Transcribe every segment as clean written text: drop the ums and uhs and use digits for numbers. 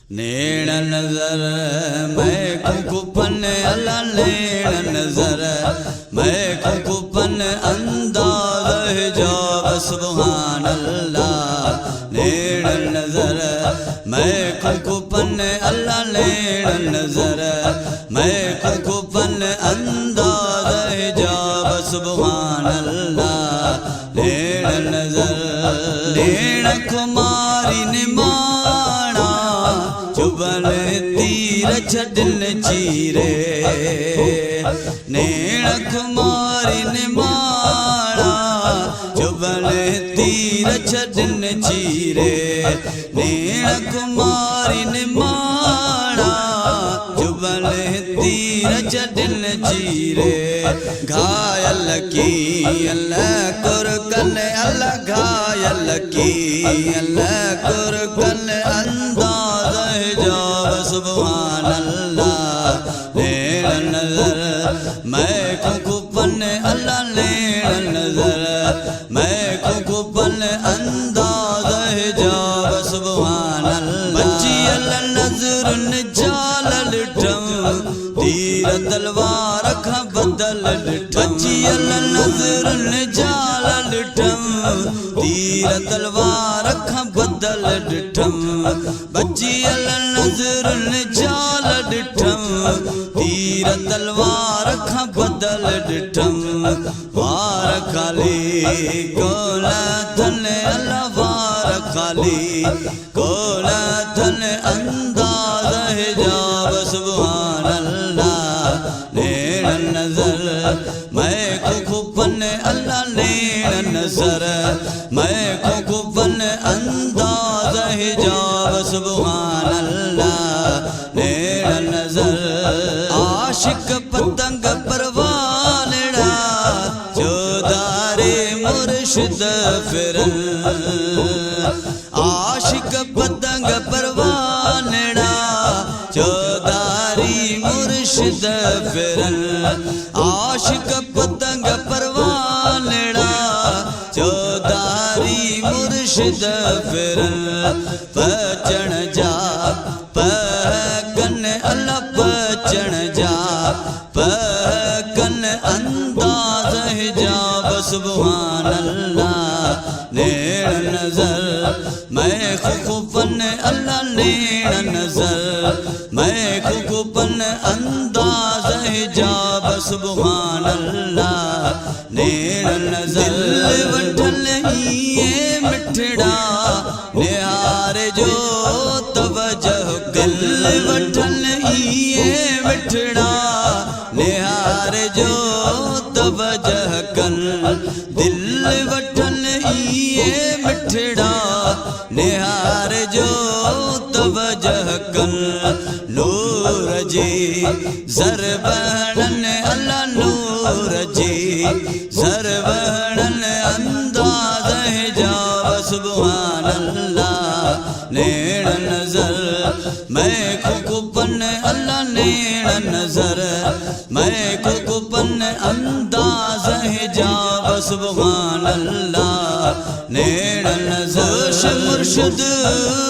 नेड़ नजर मैं कुकुपन अल्लाह नेड़ नजर मैं कुकुपन अंदाज हिजाब सुभान अल्लाह नेड़ नजर मैं कुकुपन अल्लाह नेड़ नजर मैं कुकुपन अंदाज हिजाब सुभान अल्लाह नेड़ नजर नेड़ कुमारी निमाणा चुबन तीर छडन चीरे नेड़ कुमारी निमाणा चुबन तीर छडन चीरे नेड़ कुमारी निमाणा चुबन तीर छडन चीरे घायल की अल्लाह कुरकन अल्लाह घायल की अल्लाह कुरकन अंदाज हिजाब सुभान अल्लाह नेड़ नजर मैं कुकुपन अल्लाह नेड़ नजर मैं कुकुपन अंदाज हिजाब सुभान अल्लाह बच्ची अल्लाह नजर जाल लिटम तीर तलवार खा बदल बच्ची अल्लाह नजर जाल लिटम तीर तलवार खा बदल डिठम बच्ची अल्लाह नजर जाल डिठम तीर तलवार खा बदल डिठम वार खाली कोला धन अल्लाह वार खाली कोला धन अंदाज हिजाब सुभान अल्लाह नेड़ नजर मैं कुकुपन अल्लाह नेड़ नजर मैं कुकुपन अंदाज हिजाब सुभान अल्लाह नेड़ नजर आशिक पतंग परवानड़ा जोदारे मुर्शिद फिरन आशिक पतंग परवानड़ा जोदारी मुर्शिद फिरन आशिक पतंग परवानड़ा जोदारी मुर्शिद फिरन पचण जा पकन अल्लाह पचण जा पकन अंदाज हिजाब सुभान अल्लाह नेड़ नजर मैं कुकुपन अल्लाह नेड़ नजर मैं कुकुपन अंदाज हिजाब सुभान अल्लाह नेड़ नजर वठल ये मिठड़ा निहार जो तवजह गल वठल ये मिठड़ा निहार जो तवजह कल दिल वठल ये मिठड़ा निहार जो तवजह कल नूर जी ज़रबहन अल्लाह नूर जी ज़रबहन अंदाज हिजाब सुभान अल्लाह नेड़ नजर मैं कुकुपन अल्लाह नेड़ नजर मैं कुकुपन अंदाज हिजाब सुभान अल्लाह नेड़ नजर मुर्शिद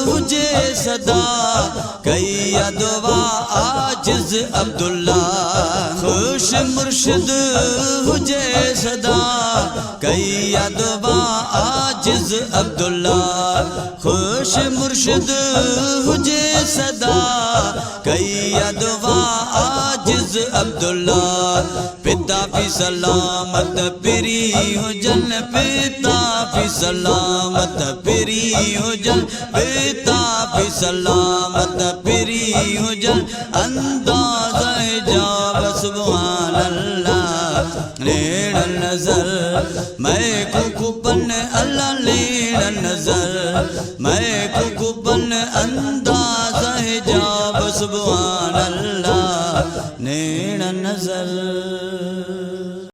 हुजे सदा कई दुआ आजिज अब्दुल्ला खुश मुर्शिद हुजे सदा कई दुआ आजिज अब्दुल्ला खुश मुर्शिद हुजे सदा कई दुआ आजिज अब्दुल्ला पिता भी सलामत पिरी हुजन पिता भी सलामत पिरी हुजन पिता भी सलामत पिरी हुजन अंदाज हिजाब सुभान अल्लाह नेड़ नजर मैं कुकुपन अल्लाह नेड़ नजर मैं कुकु